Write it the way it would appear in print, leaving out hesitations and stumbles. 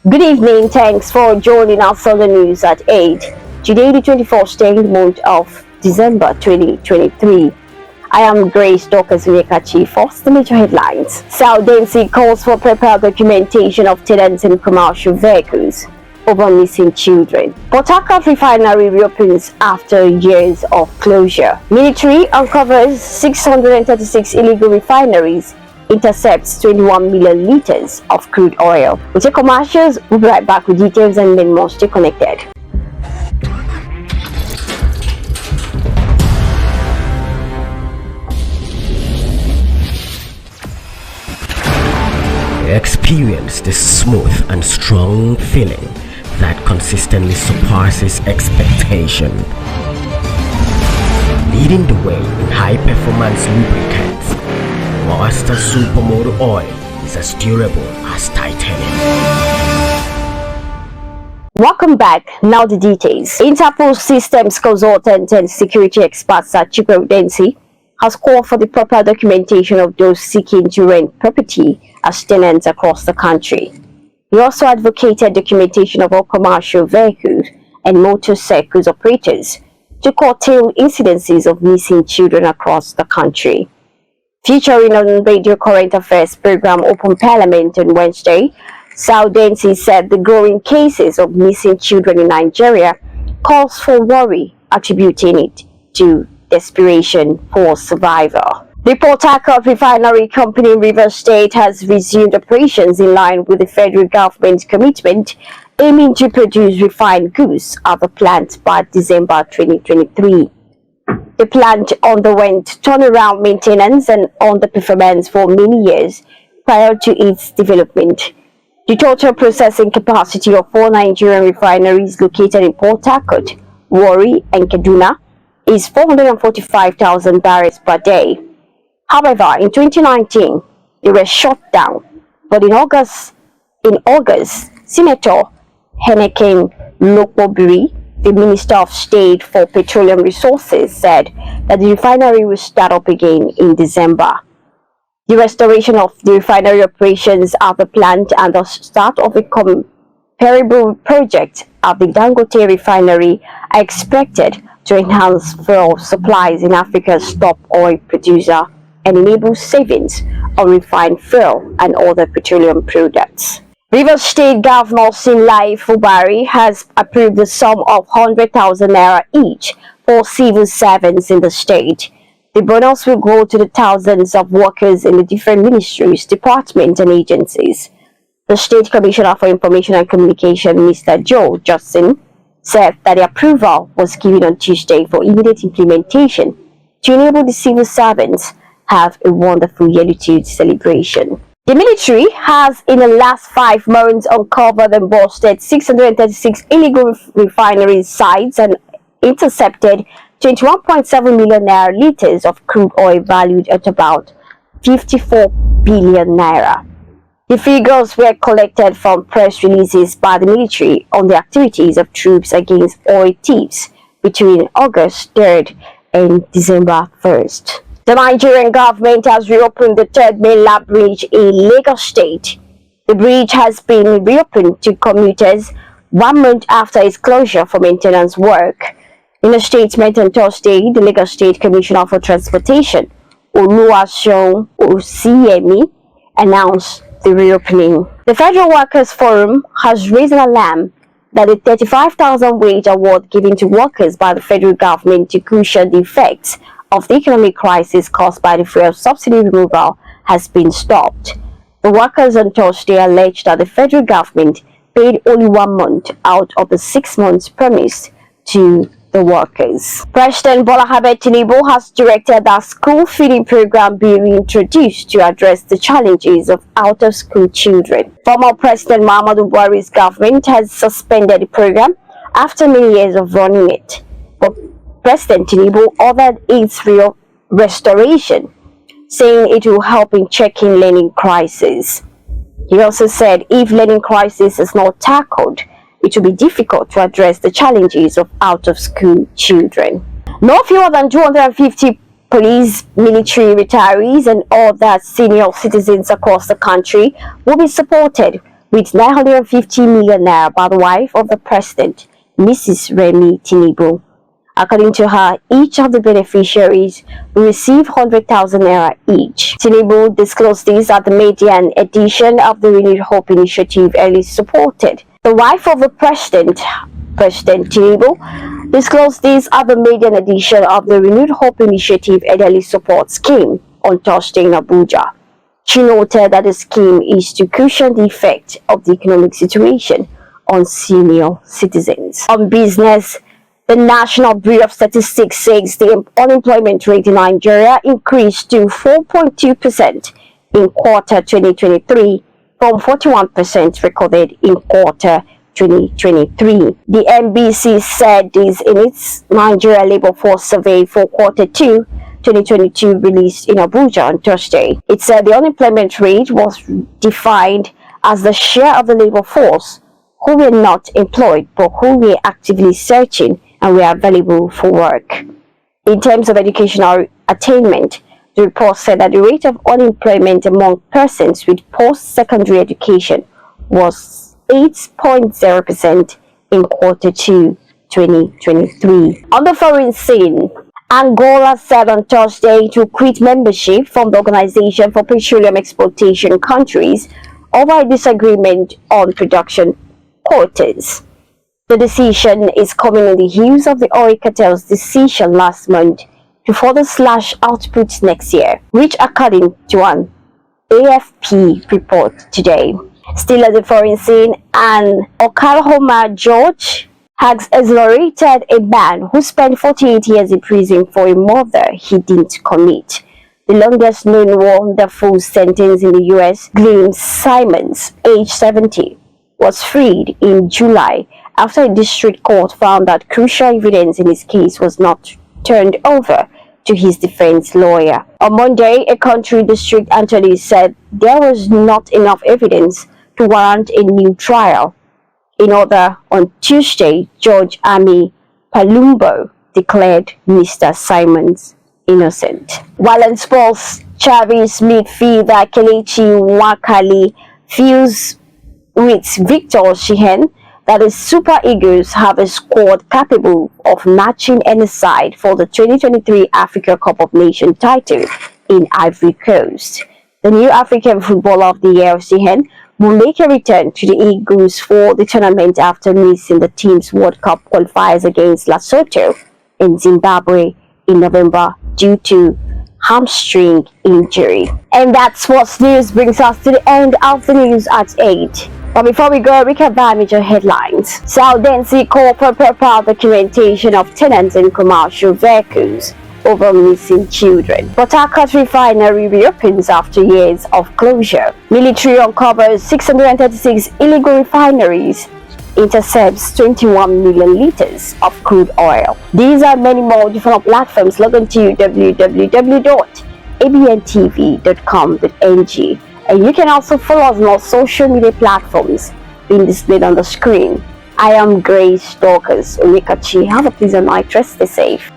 Good evening, thanks for joining us on the news at 8. Today, the 24th day month of December 2023. I am Grace Dokazuekachi. First, the major headlines. Saudensi calls for proper documentation of tenants in commercial vehicles over missing children. Port Harcourt refinery reopens after years of closure. Military uncovers 636 illegal refineries, intercepts 21 million liters of crude oil. We take commercials. We'll be right back with details and then more. Stay connected. Experience the smooth and strong feeling that consistently surpasses expectation. Leading the way in high-performance lubricants, Master Supermoto Oil is as durable as titanium. Welcome back. Now the details. Interpol systems consultant and security experts at Saudensi has called for the proper documentation of those seeking to rent property as tenants across the country. He also advocated documentation of all commercial vehicles and motorcycles operators to curtail incidences of missing children across the country. Featuring on Radio Current Affairs program Open Parliament on Wednesday, Saudensi said the growing cases of missing children in Nigeria calls for worry, attributing it to desperation for survival. The Port Harcourt refinery company in Rivers State has resumed operations in line with the federal government's commitment, aiming to produce refined goods at the plant by December 2023. The plant underwent turnaround maintenance and underperformance for many years prior to its development. The total processing capacity of 4 Nigerian refineries located in Port Harcourt, Warri, and Kaduna is 445,000 barrels per day. However, in 2019, they were shut down. But in August, Senator Henneken Lokobiri, the Minister of State for Petroleum Resources, said that the refinery will start up again in December. The restoration of the refinery operations at the plant and the start of a comparable project at the Dangote refinery are expected to enhance fuel supplies in Africa's top oil producer and enable savings on refined fuel and other petroleum products. Rivers State Governor Simlai Fubari has approved the sum of 100,000 naira each for civil servants in the state. The bonus will go to the thousands of workers in the different ministries, departments, and agencies. The State Commissioner for Information and Communication, Mr. Joe Johnson, said that the approval was given on Tuesday for immediate implementation to enable the civil servants have a wonderful Yelutude celebration. The military has, in the last 5 months, uncovered and busted 636 illegal refinery sites and intercepted 21.7 million naira liters of crude oil valued at about 54 billion naira. The figures were collected from press releases by the military on the activities of troops against oil thieves between August 3rd and December 1st. The Nigerian government has reopened the third mainland bridge in Lagos State. The bridge has been reopened to commuters 1 month after its closure for maintenance work. In a statement on Thursday, the Lagos State Commissioner for Transportation, Oluwaseun Osiyemi, announced the reopening. The Federal Workers Forum has raised an alarm that the 35,000 wage award given to workers by the federal government to cushion the effects of the economic crisis caused by the fuel subsidy removal has been stopped. The workers on Thursday alleged that the federal government paid only 1 month out of the 6 months promised to the workers. President Bola Ahmed Tinubu has directed that school feeding program be reintroduced to address the challenges of out-of-school children. Former President Muhammadu Buhari's government has suspended the program after many years of running it. But President Tinubu ordered its restoration, saying it will help in checking learning crisis. He also said if learning crisis is not tackled, it will be difficult to address the challenges of out-of-school children. No fewer than 250 police, military retirees, and other senior citizens across the country will be supported with 950 million naira by the wife of the president, Mrs. Remi Tinubu. According to her, each of the beneficiaries will receive 100,000 naira each. Tinubu disclosed this at the Median edition of the Renewed Hope Initiative early supported. The wife of the president, President Tinubu, disclosed this at the Median edition of the Renewed Hope Initiative elderly support scheme on Thursday in Abuja. She noted that the scheme is to cushion the effect of the economic situation on senior citizens. On business, the National Bureau of Statistics says the unemployment rate in Nigeria increased to 4.2% in quarter 2023 from 41% recorded in quarter 2023. The NBC said this in its Nigeria Labor Force Survey for quarter 2 2022 released in Abuja on Thursday. It said the unemployment rate was defined as the share of the labor force who were not employed but who were actively searching and were available for work. In terms of educational attainment, the report said that the rate of unemployment among persons with post-secondary education was 8.0% in quarter 2 2023. On the foreign scene, Angola said on Thursday to quit membership from the Organization for Petroleum Exploitation Countries over a disagreement on production quotas. The decision is coming on the heels of the oil cartel's decision last month to further slash output next year, which according to an AFP report today. Still at the foreign scene, an Oklahoma judge has exonerated a man who spent 48 years in prison for a murder he didn't commit. The longest known wonderful sentence in the U.S., Glenn Simons, age 70, was freed in July after a district court found that crucial evidence in his case was not turned over to his defense lawyer. On Monday, a country district attorney said there was not enough evidence to warrant a new trial. In order, on Tuesday, Judge Ami Palumbo declared Mr. Simons innocent. While in sports, Chavis midfielder Kelechi Nwakali feels with Victor Sheehan that the Super Eagles have a squad capable of matching any side for the 2023 Africa Cup of Nations title in Ivory Coast. The new African Footballer of the Year, Sheehan, will make a return to the Eagles for the tournament after missing the team's World Cup qualifiers against Lesotho in Zimbabwe in November due to hamstring injury. And that's sports news brings us to the end of the news at 8. But before we go, recap the major headlines. Saudensi call for proper documentation of tenants in commercial vehicles over missing children. Port Harcourt refinery reopens after years of closure. Military uncovers 636 illegal refineries, intercepts 21 million liters of crude oil. These and many more different platforms. Log on to www.abntv.com.ng, and you can also follow us on all social media platforms being displayed on the screen. I am Grace Dorcas Onikachi. Have a pleasant night. Rest stay safe.